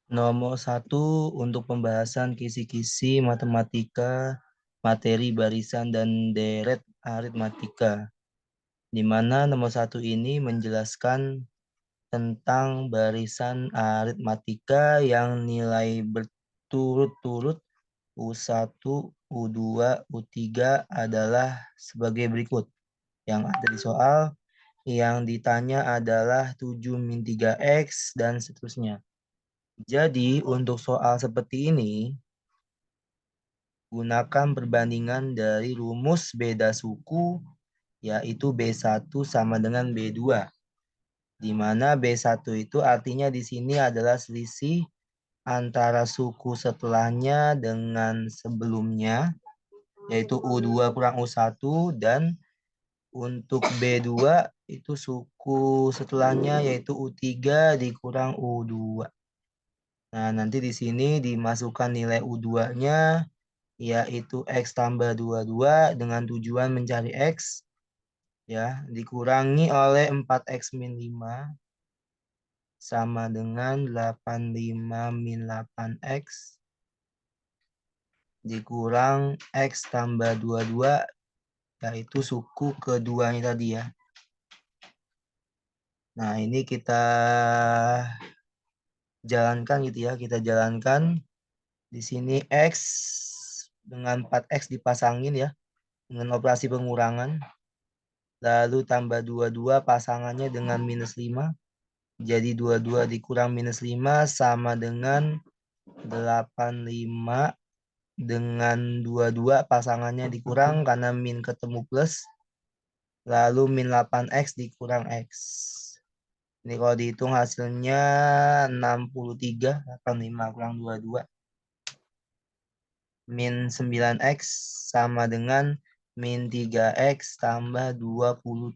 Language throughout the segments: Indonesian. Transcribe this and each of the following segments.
Nomor 1 untuk pembahasan kisi-kisi matematika, materi barisan dan deret aritmatika. Di mana nomor 1 ini menjelaskan tentang barisan aritmatika yang nilai berturut-turut U1, U2, U3 adalah sebagai berikut. Yang ada di soal, yang ditanya adalah 7 min 3X dan seterusnya. Jadi untuk soal seperti ini, gunakan perbandingan dari rumus beda suku, yaitu B1 sama dengan B2. Di mana B1 itu artinya di sini adalah selisih antara suku setelahnya dengan sebelumnya, yaitu U2 kurang U1, dan untuk B2 itu suku setelahnya yaitu U3 dikurang U2. Nah, nanti di sini dimasukkan nilai U2-nya, yaitu X tambah 22 dengan tujuan mencari X, ya, dikurangi oleh 4X min 5, sama dengan 85 min 8X, dikurang X tambah 22, yaitu suku keduanya tadi ya. Nah, ini kita jalankan gitu ya, kita jalankan. Di sini X dengan 4X dipasangin ya, dengan operasi pengurangan. Lalu tambah 22 pasangannya dengan minus 5. Jadi 22 dikurang minus 5 sama dengan 85 dengan 22 pasangannya dikurang karena min ketemu plus. Lalu min 8X dikurang X. Ini kalau dihitung hasilnya 63, 85 kurang 22. Min 9X sama dengan min 3X tambah 27.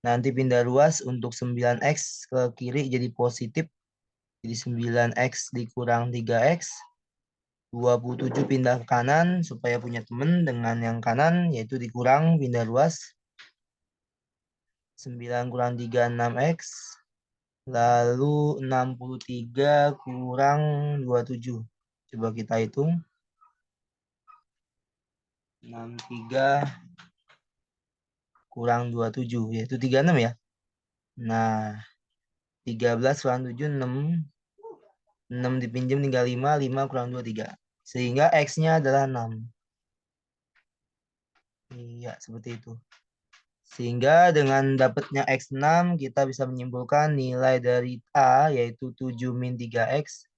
Nanti pindah ruas untuk 9X ke kiri jadi positif. Jadi 9X dikurang 3X. 27 pindah ke kanan supaya punya teman dengan yang kanan, yaitu dikurang pindah ruas. 9 kurang 3, 6X. Lalu 63 kurang 27. Coba kita hitung. 63 kurang 27, yaitu 36 ya. Nah, 13 kurang 7, 6. 6 dipinjam tinggal 5, 5 kurang 2, 3. Sehingga X-nya adalah 6. Iya, seperti itu. Sehingga dengan dapatnya X6, kita bisa menyimpulkan nilai dari A, yaitu 7 min 3X,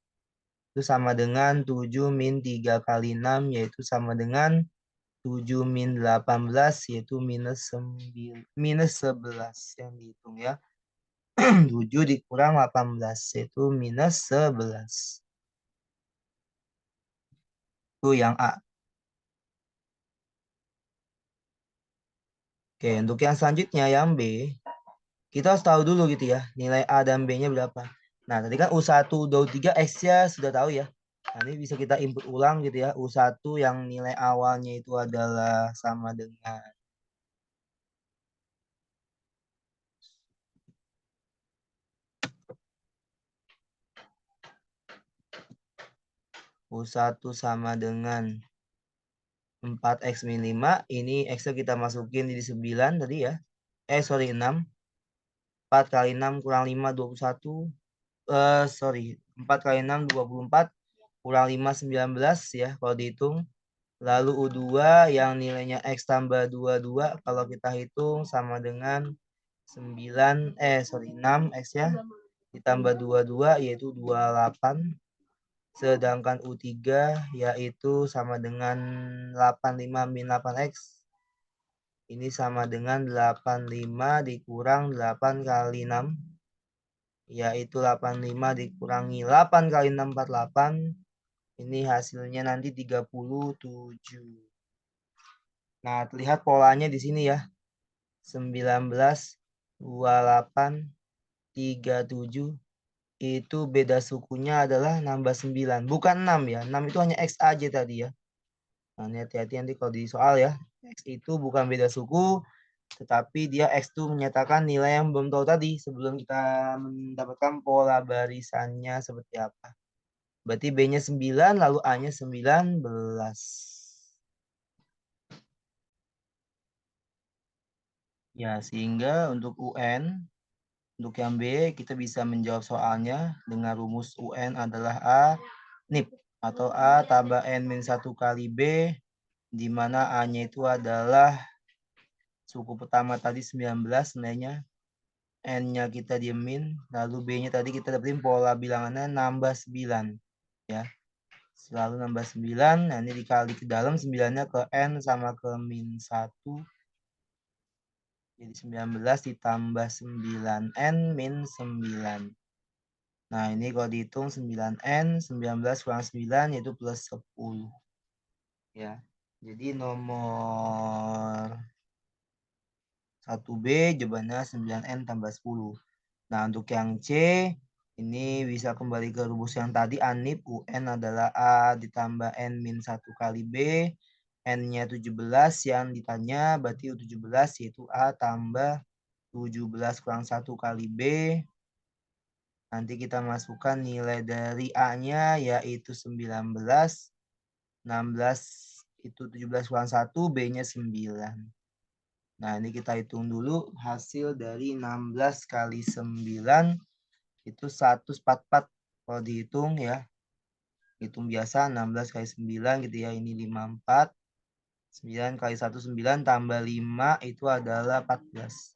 itu sama dengan 7 min 3 kali 6, yaitu sama dengan 7 min 18, yaitu minus 11 yang dihitung ya. 7 dikurang 18, yaitu minus 11. Itu yang A. Oke, untuk yang selanjutnya, yang B, kita harus tahu dulu gitu ya, nilai A dan B-nya berapa. Nah, tadi kan U1, U3, X-nya sudah tahu ya. Nah, ini bisa kita input ulang gitu ya. U1 yang nilai awalnya itu adalah sama dengan U1 sama dengan 4X min 5. Ini X-nya kita masukin di 9 tadi ya. 6. 4 kali 6 kurang 5, 21. 4 kali 6, 24. Kurang 5, 19 ya kalau dihitung. Lalu U2 yang nilainya X tambah 22. Kalau kita hitung sama dengan 6 X ya. Ditambah 22 yaitu 28. Sedangkan U3 yaitu sama dengan 85 min 8X. Ini sama dengan 85 dikurang 8 kali 6. Yaitu 85 dikurangi 8 kali 6, 48. Ini hasilnya nanti 37. Nah, terlihat polanya di sini ya. 19, 28, 37. Itu beda sukunya adalah nambah 9. Bukan 6 ya. 6 itu hanya X aja tadi ya. Nah, ini hati-hati nanti kalau di soal ya. X itu bukan beda suku. Tetapi dia X itu menyatakan nilai yang belum tahu tadi sebelum kita mendapatkan pola barisannya seperti apa. Berarti B-nya 9, lalu A-nya 19. Ya, sehingga untuk UN, untuk yang B, kita bisa menjawab soalnya dengan rumus UN adalah A NIP atau A tambah N-1 kali B, di mana A-nya itu adalah suku pertama tadi 19 nilainya, N-nya kita diemin, lalu B-nya tadi kita dapetin pola bilangannya nambah 9. Ya, selalu nambah 9, nah ini dikali ke dalam 9-nya ke N sama ke min 1. Jadi 19 ditambah 9N min 9. Nah, ini kalau dihitung 9N, 19 kurang 9 yaitu plus 10. Ya, jadi nomor 1B jawabannya 9N tambah 10. Nah, untuk yang C, ini bisa kembali ke rumus yang tadi, ANIP, UN adalah A ditambah N min 1 kali B, N-nya 17, yang ditanya berarti 17 yaitu A tambah 17 kurang 1 kali B. Nanti kita masukkan nilai dari A-nya yaitu 19. 16 itu 17 kurang 1, B-nya 9. Nah, ini kita hitung dulu hasil dari 16 kali 9 itu 144 kalau dihitung ya. Hitung biasa 16 kali 9 gitu ya. Ini 54. 9 kali 1 9 tambah 5 itu adalah 14.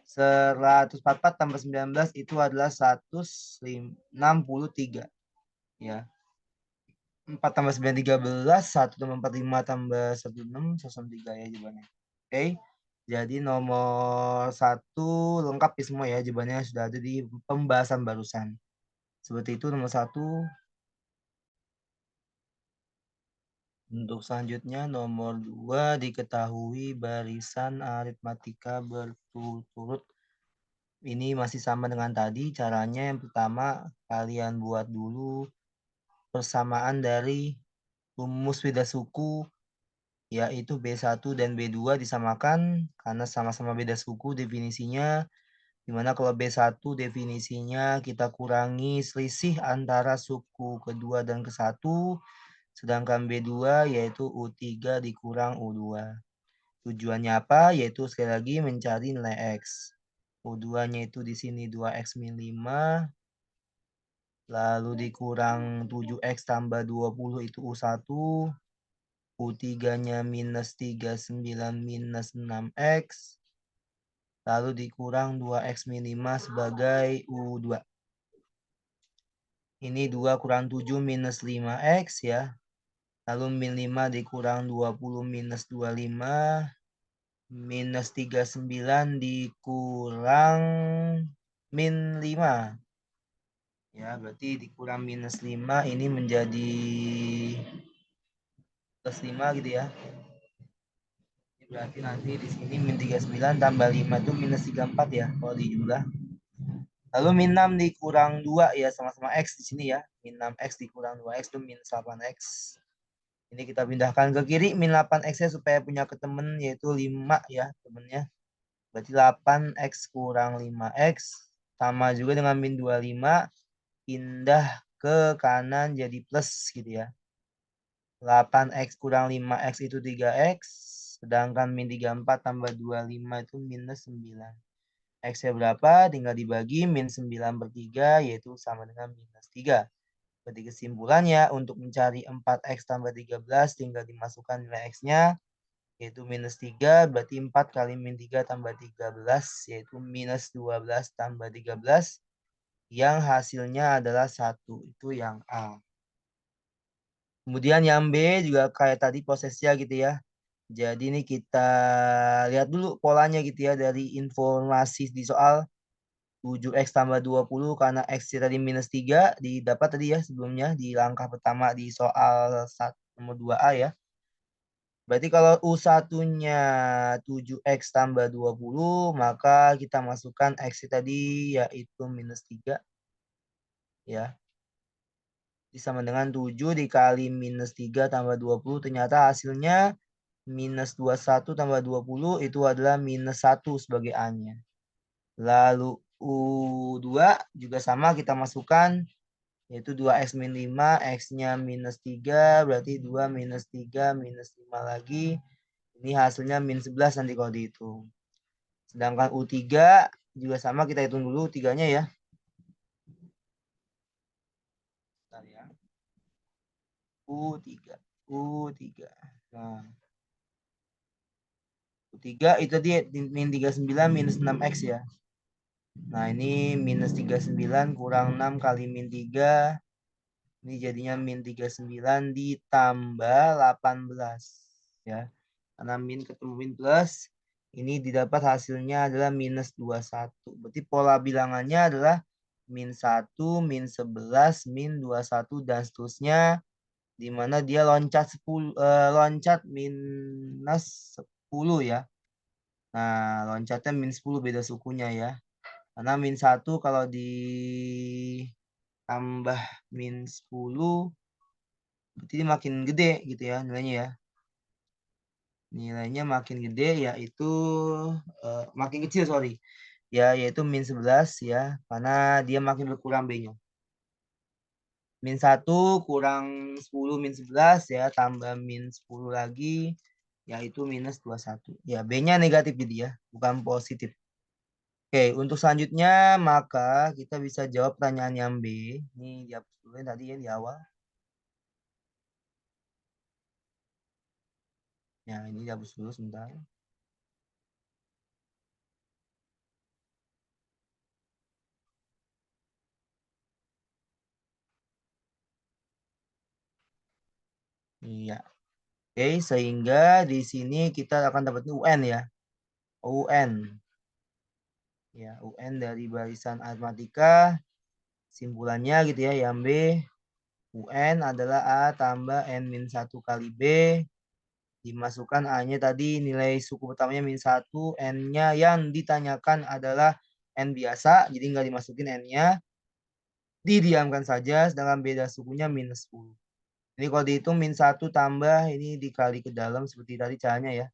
144 tambah 19 itu adalah 163. Ya. 4 tambah 9 13, 1 tambah 4 5 tambah 1 6, 163 ya jawabannya. Oke. Jadi nomor 1 lengkap ya semua ya, jawabannya sudah ada di pembahasan barusan. Seperti itu nomor 1. Untuk selanjutnya nomor 2 diketahui barisan aritmatika berturut-turut. Ini masih sama dengan tadi. Caranya yang pertama kalian buat dulu persamaan dari rumus beda suku, yaitu B1 dan B2 disamakan karena sama-sama beda suku definisinya. Dimana kalau B1 definisinya kita kurangi selisih antara suku kedua dan ke-1. Sedangkan B2 yaitu U3 dikurang U2. Tujuannya apa? Yaitu sekali lagi mencari nilai X. U2-nya itu di sini 2X min 5. Lalu dikurang 7X tambah 20 itu U1. U3-nya minus 39 minus 6X. Lalu dikurang 2X min 5 sebagai U2. Ini 2 kurang 7 minus 5X ya. Lalu min 5 dikurang 20 minus 25. Minus 39 dikurang min 5. Ya, berarti dikurang minus 5 ini menjadi plus 5 gitu ya. Berarti nanti di sini min 39 tambah 5 itu minus 34 ya kalau dijumlah. Lalu min 6 dikurang 2 ya, sama-sama X di sini ya. Min 6X dikurang 2X itu minus 8X. Ini kita pindahkan ke kiri, min 8X-nya supaya punya ke temen yaitu 5 ya temennya. Berarti 8X kurang 5X. Sama juga dengan min 25. Pindah ke kanan jadi plus gitu ya. 8X kurang 5X itu 3X. Sedangkan min 34 tambah 25 itu minus 9. X-nya berapa? Tinggal dibagi min 9/3 yaitu sama dengan minus 3. Berarti kesimpulannya untuk mencari 4X tambah 13 tinggal dimasukkan nilai X-nya yaitu minus 3. Berarti 4 kali min 3 tambah 13 yaitu minus 12 tambah 13. Yang hasilnya adalah 1. Itu yang A. Kemudian yang B juga kayak tadi prosesnya gitu ya. Jadi ini kita lihat dulu polanya gitu ya dari informasi di soal 7X tambah 20 karena X tadi minus 3 didapat tadi ya sebelumnya di langkah pertama di soal nomor 2A ya. Berarti kalau U1-nya 7X tambah 20 maka kita masukkan X tadi yaitu minus 3 ya. Sama dengan 7 dikali minus 3 tambah 20 ternyata hasilnya minus 21 tambah 20 itu adalah minus 1 sebagai A-nya. Lalu U2 juga sama kita masukkan, yaitu 2x min 5, x-nya minus 3, berarti 2 minus 3 minus 5 lagi. Ini hasilnya min 11 nanti kalau dihitung. Sedangkan U3 juga sama, kita hitung dulu 3-nya ya. Bentar ya. U3. Nah, U3 itu dia min 39 minus 6x ya. Nah, ini minus 39 kurang 6 kali min 3. Ini jadinya min 39 ditambah 18 ya. Karena min ketemu min plus, ini didapat hasilnya adalah minus 21. Berarti pola bilangannya adalah min 1, min 11, min 21 dan seterusnya, di mana dia loncat minus 10 ya. Nah, loncatnya min 10 beda sukunya ya. Karena min 1 kalau ditambah min 10 berarti dia makin gede gitu ya nilainya ya. Nilainya makin gede yaitu makin kecil sorry. Ya yaitu min 11 ya karena dia makin berkurang B-nya. Min 1 kurang 10 min 11 ya tambah min 10 lagi yaitu minus 21. Ya B-nya negatif jadi ya, bukan positif. Oke, untuk selanjutnya maka kita bisa jawab pertanyaan yang B. Ini dihapus dulu tadi ya di awal. Ya, ini dihapus dulu sebentar. Iya. Oke, sehingga di sini kita akan dapat UN ya. UN. Ya, UN dari barisan aritmatika. Simpulannya gitu ya, yang B. UN adalah A tambah N min 1 kali B. Dimasukkan A-nya tadi nilai suku pertamanya min 1. N-nya yang ditanyakan adalah N biasa. Jadi nggak dimasukin N-nya. Didiamkan saja, sedangkan beda sukunya minus 10. Ini kalau dihitung min 1 tambah ini dikali ke dalam seperti tadi caranya ya.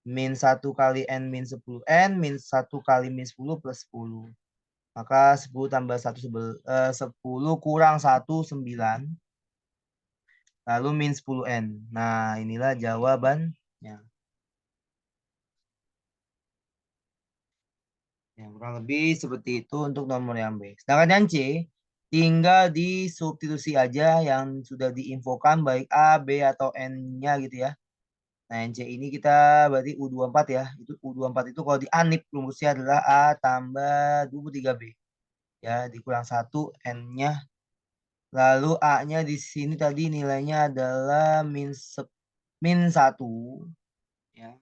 Min 1 kali N min 10 N min 1 kali min 10 plus 10. Maka 10 tambah 1 10 kurang 1 9. Lalu min 10 N. Nah inilah jawabannya. Ya, kurang lebih seperti itu untuk nomor yang B. Sedangkan yang C tinggal disubstitusi aja yang sudah diinfokan baik A, B atau N-nya gitu ya. Nah, yang C ini kita berarti U24 ya. Itu U24 itu kalau di ANIP rumusnya adalah A tambah 23B. Ya, dikurang 1 N-nya. Lalu A-nya di sini tadi nilainya adalah min 1. Ya.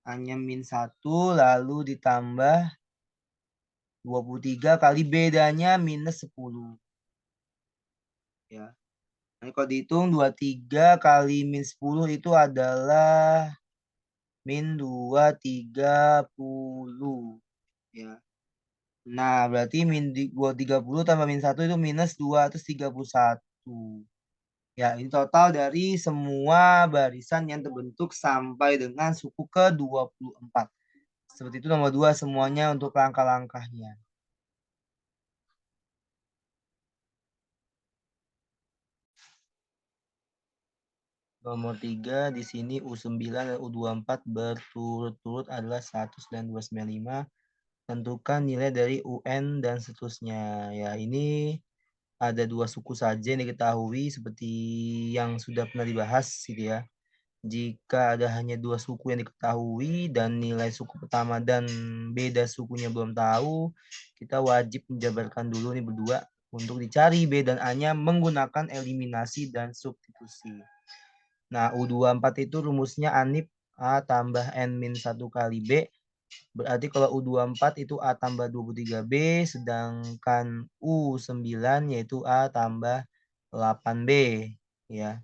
A-nya min 1 lalu ditambah 23 kali bedanya minus 10. Ya. Nah, kalau dihitung 23 kali min 10 itu adalah min 230. Ya. Nah, berarti min 230 tambah min 1 itu minus 231. Ya, ini total dari semua barisan yang terbentuk sampai dengan suku ke-24. Seperti itu nomor 2 semuanya untuk langkah-langkahnya. Nomor 3 di sini U9 dan U24 berturut-turut adalah 100 dan 295. Tentukan nilai dari UN dan seterusnya. Ya, ini ada 2 suku saja yang diketahui seperti yang sudah pernah dibahas gitu ya. Jika ada hanya 2 suku yang diketahui dan nilai suku pertama dan beda sukunya belum tahu, kita wajib menjabarkan dulu nih berdua untuk dicari B dan A-nya menggunakan eliminasi dan substitusi. Nah, U24 itu rumusnya ANIP A tambah N min 1 kali B. Berarti kalau U24 itu A tambah 23B, sedangkan U9 yaitu A tambah 8B. Ya.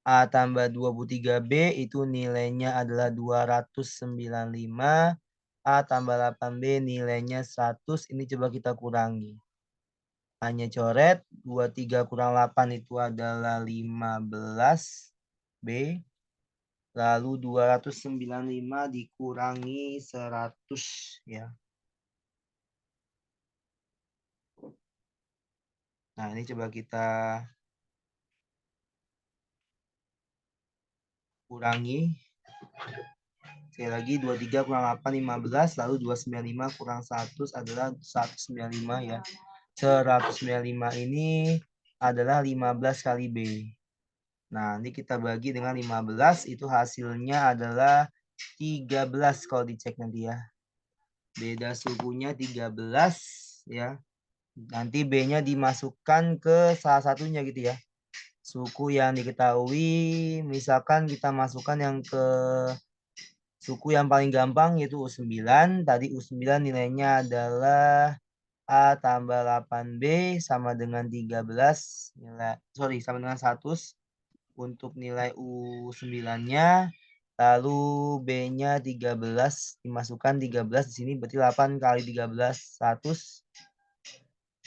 A tambah 23B itu nilainya adalah 295. A tambah 8B nilainya 100. Ini coba kita kurangi. Hanya coret. 23 kurang 8 itu adalah 15B. Lalu 295 dikurangi 100 ya. Nah, ini coba kita kurangi. Sekali lagi 23 kurang 8 15, lalu 295 kurang 100 adalah 195 ya. 195 ini adalah 15 kali B. Nah, ini kita bagi dengan 15, itu hasilnya adalah 13 kalau dicek nanti ya. Beda sukunya 13 ya. Nanti B-nya dimasukkan ke salah satunya gitu ya. Suku yang diketahui, misalkan kita masukkan yang ke suku yang paling gampang yaitu U9. Tadi U9 nilainya adalah A tambah 8B sama dengan 13 nilai, sama dengan 100 untuk nilai U9-nya. Lalu B-nya 13, dimasukkan 13 di sini berarti 8 kali 13 100.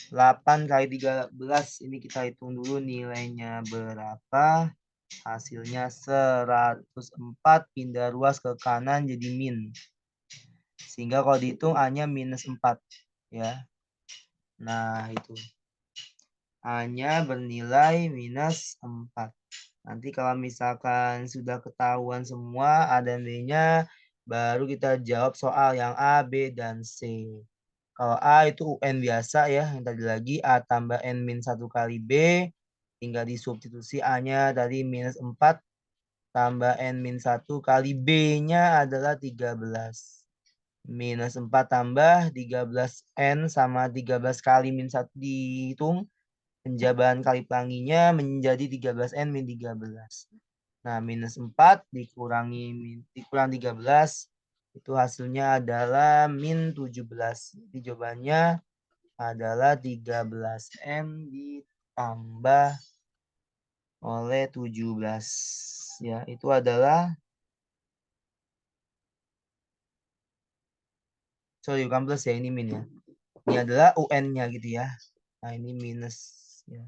8 kali 13 ini kita hitung dulu nilainya berapa. Hasilnya 104, pindah ruas ke kanan jadi min. Sehingga kalau dihitung A-nya minus 4 ya. Nah, itu. A-nya bernilai minus 4. Nanti kalau misalkan sudah ketahuan semua A dan B-nya, baru kita jawab soal yang A, B, dan C. Kalau A itu UN biasa ya, yang tadi lagi A tambah N min 1 kali B, tinggal disubstitusi A-nya tadi minus 4 tambah N min 1 kali B-nya adalah 13. Minus 4 tambah 13N sama 13 kali min 1 dihitung. Penjabaran kali pelanginya menjadi 13N min 13. Nah, minus 4 dikurang 13, itu hasilnya adalah min 17. Jadi jawabannya adalah 13N ditambah oleh 17. Ya, itu adalah, sorry bukan plus ya, ini min ya. Ini adalah UN-nya gitu ya. Nah, ini minus ya.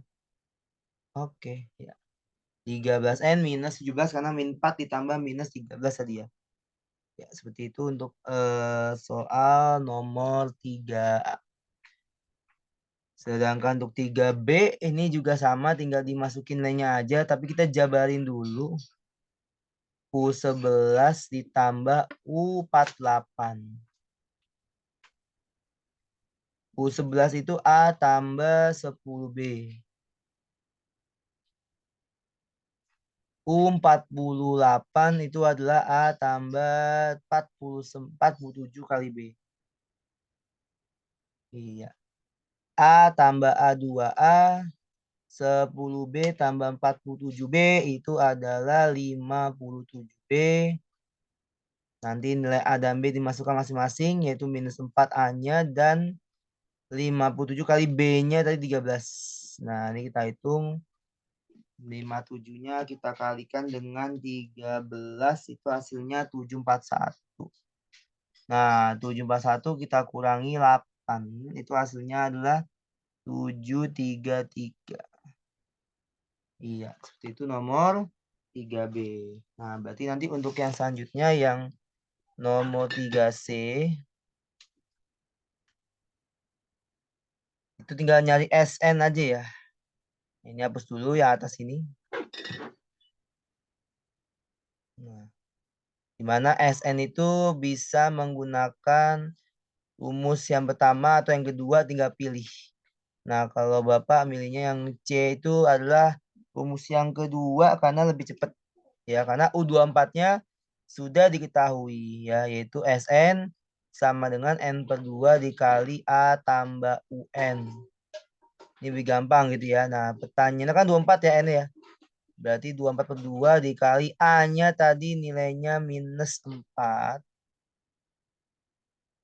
Oke, ya. 13N minus 17 karena min 4 ditambah minus 13 tadi ya. Ya, seperti itu untuk soal nomor 3. Sedangkan untuk 3B ini juga sama, tinggal dimasukin nilainya aja, tapi kita jabarin dulu. U11 ditambah U48. U11 itu A tambah 10B. U48 itu adalah A tambah 47 kali B. Iya. A tambah A2A, 10B tambah 47B itu adalah 57B. Nanti nilai A dan B dimasukkan masing-masing, yaitu minus 4A-nya dan 57 kali B-nya tadi 13. Nah, ini kita hitung. 57-nya kita kalikan dengan 13, itu hasilnya 741. Nah, 741 kita kurangi 8, itu hasilnya adalah 733. Iya, seperti itu nomor 3B. Nah, berarti nanti untuk yang selanjutnya yang nomor 3C, itu tinggal nyari SN aja ya. Ini hapus dulu ya atas ini. Nah, dimana SN itu bisa menggunakan rumus yang pertama atau yang kedua, tinggal pilih. Nah, kalau Bapak milihnya yang C itu adalah rumus yang kedua karena lebih cepat. Ya, karena U24-nya sudah diketahui ya, yaitu SN sama dengan N/2 dikali A tambah UN. Ini lebih gampang gitu ya. Nah, pertanyaannya kan 24 ya N ya. Berarti 24/2 dikali A-nya tadi nilainya minus 4.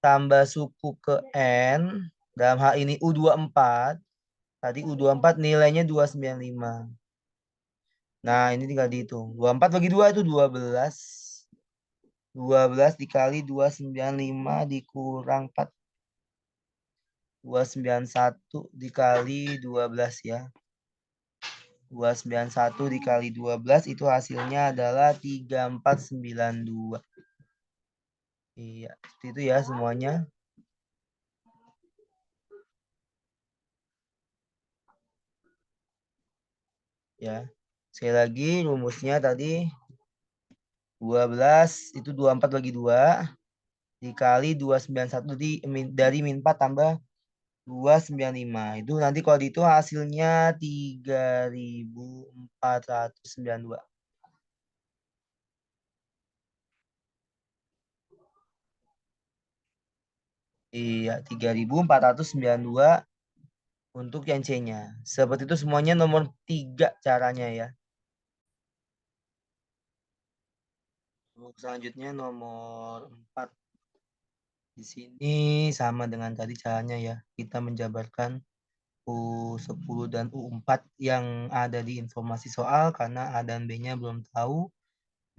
Tambah suku ke N. Dalam hal ini U24. Tadi U24 nilainya 295. Nah, ini tinggal dihitung. 24 bagi 2 itu 12. 12 dikali 295 dikurang 4. 291 dikali 12 ya. 291 dikali 12 itu hasilnya adalah 3492. Iya, seperti itu ya semuanya. Ya. Sekali lagi rumusnya tadi 12 itu 24 bagi 2 dikali 291 dari min 4 tambah 295. Itu nanti kalau itu hasilnya 3492. Iya, 3492 untuk yang C-nya. Seperti itu semuanya nomor 3 caranya ya. Selanjutnya nomor 4. Di sini sama dengan tadi caranya ya. Kita menjabarkan U10 dan U4 yang ada di informasi soal karena A dan B-nya belum tahu.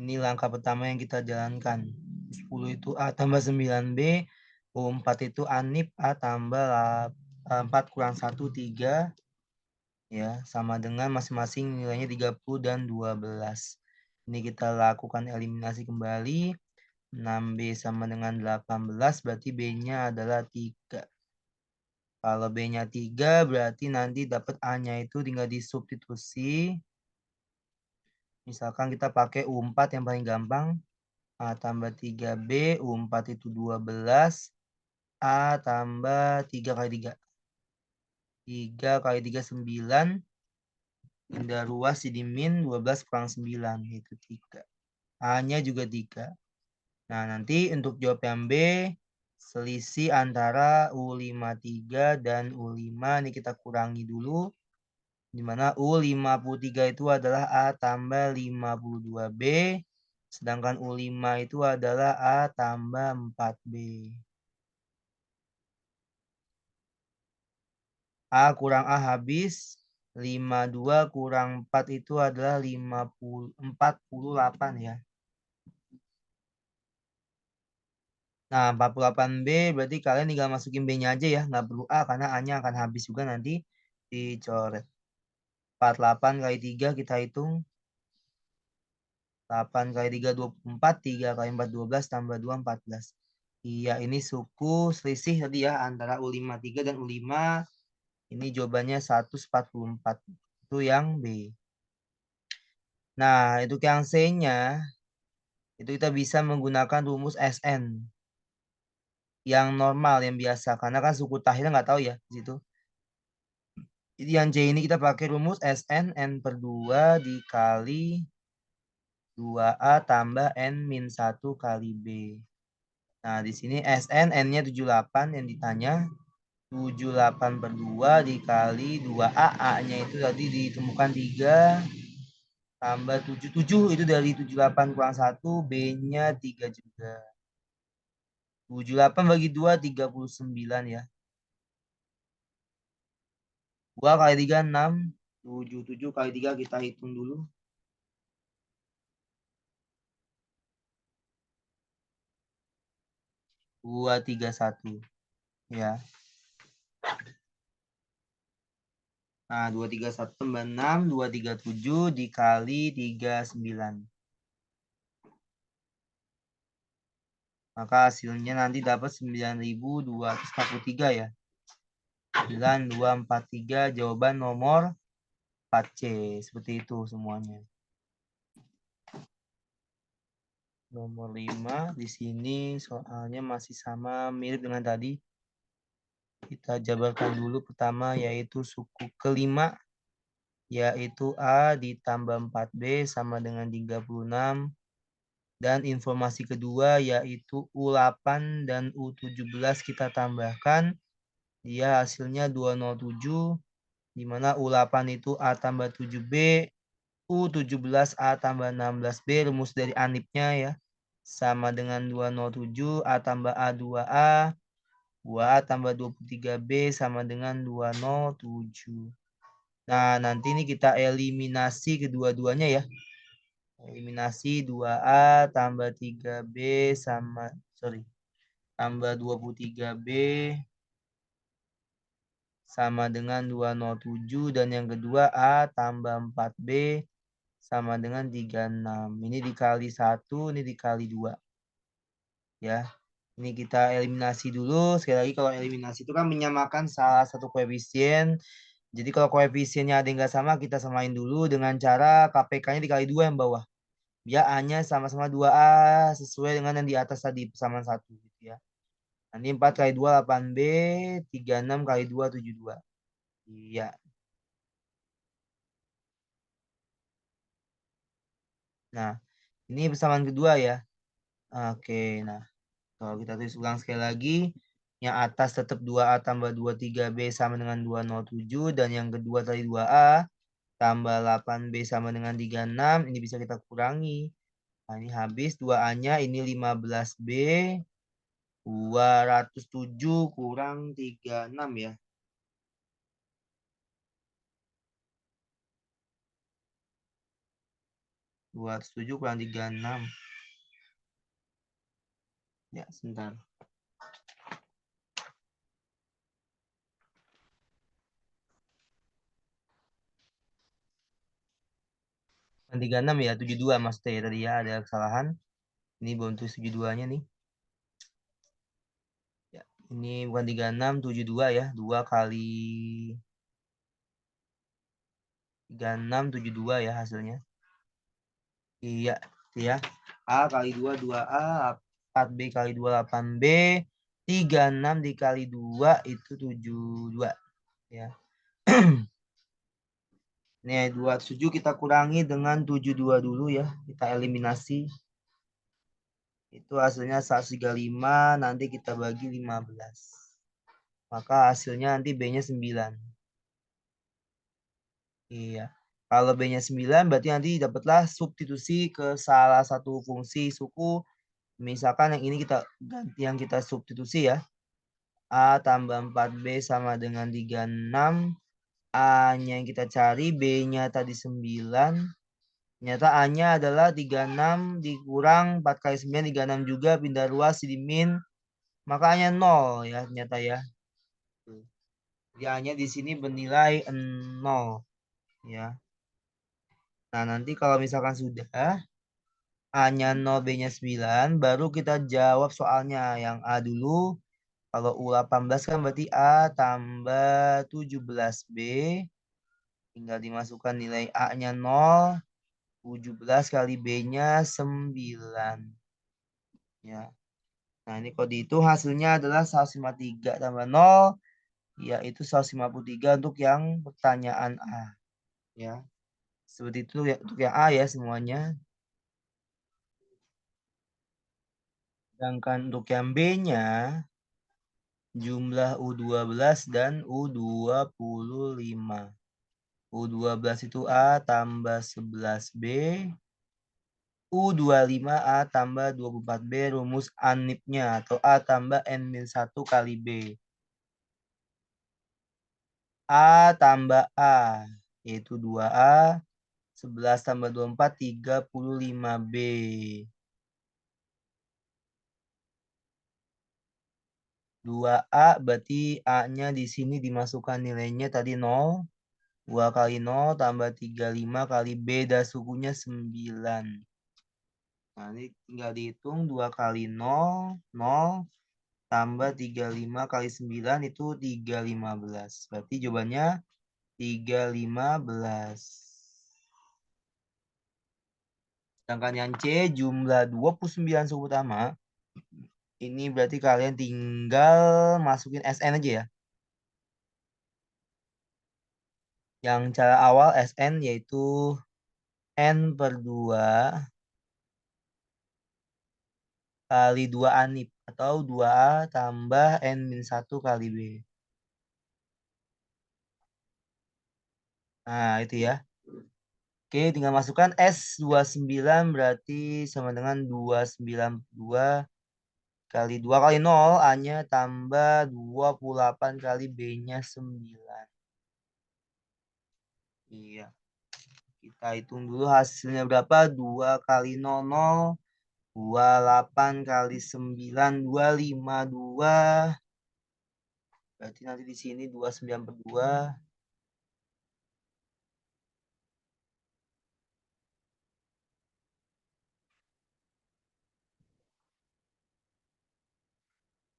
Ini langkah pertama yang kita jalankan. 10 itu A tambah 9B, U4 itu ANIP A tambah 4 kurang 1, 3. Ya, sama dengan masing-masing nilainya 30 dan 12. Ini kita lakukan eliminasi kembali. 6B sama dengan 18, berarti B-nya adalah 3. Kalau B-nya 3, berarti nanti dapat A-nya itu tinggal disubstitusi. Misalkan kita pakai U4 yang paling gampang. A tambah 3B, U4 itu 12. A tambah 3 kali 3. 3 kali 3, 9. Indah ruas jadi min 12 kurang 9, itu 3. A-nya juga 3. Nah, nanti untuk jawab yang B, selisih antara U53 dan U5 ini kita kurangi dulu. Di mana U53 itu adalah A tambah 52B. Sedangkan U5 itu adalah A tambah 4B. A kurang A habis. 52 kurang 4 itu adalah 48 ya. Nah, 48B berarti kalian tinggal masukin B-nya aja ya. Nggak perlu A karena A-nya akan habis juga nanti dicoret. 48 kali 3 kita hitung. 8 kali 3, 24. 3 kali 4, 12. Tambah 2, 14. Iya, ini suku selisih tadi ya antara U53 dan U5. Ini jawabannya 144. Itu yang B. Nah, itu yang C-nya. Itu kita bisa menggunakan rumus SN. Yang normal, yang biasa. Karena kan suku takhirnya nggak tahu ya di situ. Jadi yang C ini kita pakai rumus SN N per 2 dikali 2A tambah N min 1 kali B. Nah, di sini SN N-nya 78 yang ditanya. 78 per 2 dikali 2A. A-nya itu tadi ditemukan 3 tambah 77 itu dari 78 kurang 1. B-nya 3 juga. 78 bagi 2, 39 ya. 2 kali 3, 6. 77 kali 3 kita hitung dulu. 231 ya. Nah, 231 tambah 6, 237 dikali 39. Maka hasilnya nanti dapat 9.243 ya. 9243 jawaban nomor 4C. Seperti itu semuanya. Nomor 5 di sini soalnya masih sama mirip dengan tadi. Kita jabarkan dulu pertama yaitu suku kelima yaitu A ditambah 4B sama dengan 36. Dan informasi kedua yaitu U8 dan U17 kita tambahkan. Dia hasilnya 207. Di mana U8 itu A tambah 7B. U17 A tambah 16B. Rumus dari ANIP-nya ya. Sama dengan 207 A tambah A 2A. 2A tambah 23B sama dengan 207. Nah, nanti ini kita eliminasi kedua-duanya ya. Eliminasi 2A tambah 3B tambah 23B sama dengan 207 dan yang kedua A tambah 4B sama dengan 36. Ini dikali 1, ini dikali 2. Ya. Ini kita eliminasi dulu. Sekali lagi kalau eliminasi itu kan menyamakan salah satu koefisien. Jadi kalau koefisiennya ada yang nggak sama, kita samain dulu dengan cara KPK-nya dikali 2 yang bawah. Biar A-nya sama-sama 2A sesuai dengan yang di atas tadi, persamaan 1. Gitu ya. Nanti 4 kali 2, 8B. 36 kali 2, 72. Iya. Nah, ini persamaan kedua ya. Oke, nah. Kalau kita tulis ulang sekali lagi, yang atas tetap 2A tambah 23B sama dengan 207. Dan yang kedua tadi 2A tambah 8B sama dengan 36. Ini bisa kita kurangi. Nah, ini habis 2A-nya, ini 15B. 207 kurang 36 ya. 207 kurang 36. Ya, sebentar. 36 ya, 72 maksudnya ya tadi ya, ada kesalahan. Ini belum tulis 72-nya nih. Ya, ini bukan 36, 72 ya. 2 kali 36, 72 ya hasilnya. Iya, ya. A kali 2, 2A. 4B kali 2, 8B. 36 dikali 2 itu 72. Ya. Nih, 27 kita kurangi dengan 72 dulu ya. Kita eliminasi. Itu hasilnya 135, nanti kita bagi 15. Maka hasilnya nanti B-nya 9. Iya. Kalau B-nya 9 berarti nanti dapatlah substitusi ke salah satu fungsi suku. Misalkan yang ini kita ganti, yang kita substitusi ya. A tambah 4B sama dengan 36. A-nya yang kita cari, B-nya tadi 9. Ternyata A-nya adalah 36 dikurang 4 kali 9, 36 juga, pindah ruas, dimin. Makanya 0 ya ternyata ya. Jadi A-nya di sini bernilai 0 ya. Nah, nanti kalau misalkan sudah A-nya 0, B-nya 9, baru kita jawab soalnya yang A dulu. Kalau U18 kan berarti A tambah 17B. Tinggal dimasukkan nilai A-nya 0. 17 kali B-nya 9. Ya. Nah, ini kalau dihitung hasilnya adalah 153 tambah 0. Yaitu 153 untuk yang pertanyaan A. Ya. Seperti itu ya, untuk yang A ya semuanya. Sedangkan untuk yang B-nya, jumlah U12 dan U25. U12 itu A tambah 11B. U25A tambah 24B, rumus ANIP-nya atau A tambah N-1 kali B. A tambah A, yaitu 2A. 11 tambah 24, 35B. 2A berarti A-nya di sini dimasukkan nilainya tadi 0. 2 kali 0 tambah 35 kali B dan sukunya 9. Nah, ini tinggal dihitung 2 kali 0, 0 tambah 35 kali 9 itu 315. Berarti jawabannya 315. Sedangkan yang C jumlah 29 suku utama. Ini berarti kalian tinggal masukin SN aja ya. Yang cara awal SN yaitu N/2 kali 2 ANIP atau 2A tambah N-1 kali B. Nah, itu ya. Oke, tinggal masukkan S29 berarti sama dengan 292 kali 2 kali 0, A-nya tambah 28 kali B-nya 9. Iya. Kita hitung dulu hasilnya berapa. 2 kali 00, 28 kali 9, 252. Berarti nanti di sini 29/2.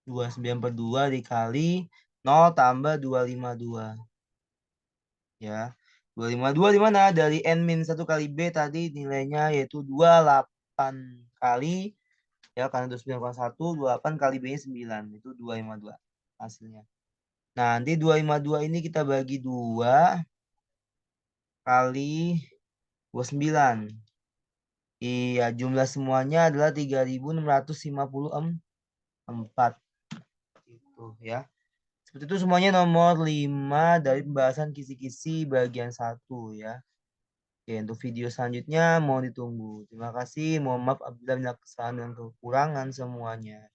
29/2 dikali 0 tambah 252. Ya. 252 di mana? Dari N-1 kali B tadi nilainya yaitu 28 kali. Ya, karena 29,1, 28 kali B-nya 9. Itu 252 hasilnya. Nah, nanti 252 ini kita bagi 2 kali 29. Iya, jumlah semuanya adalah 3.654. Itu ya. Seperti itu semuanya nomor 5 dari pembahasan kisi-kisi bagian 1 ya. Oke, untuk video selanjutnya mohon ditunggu. Terima kasih. Mohon maaf apabila ada kesalahan dan kekurangan semuanya.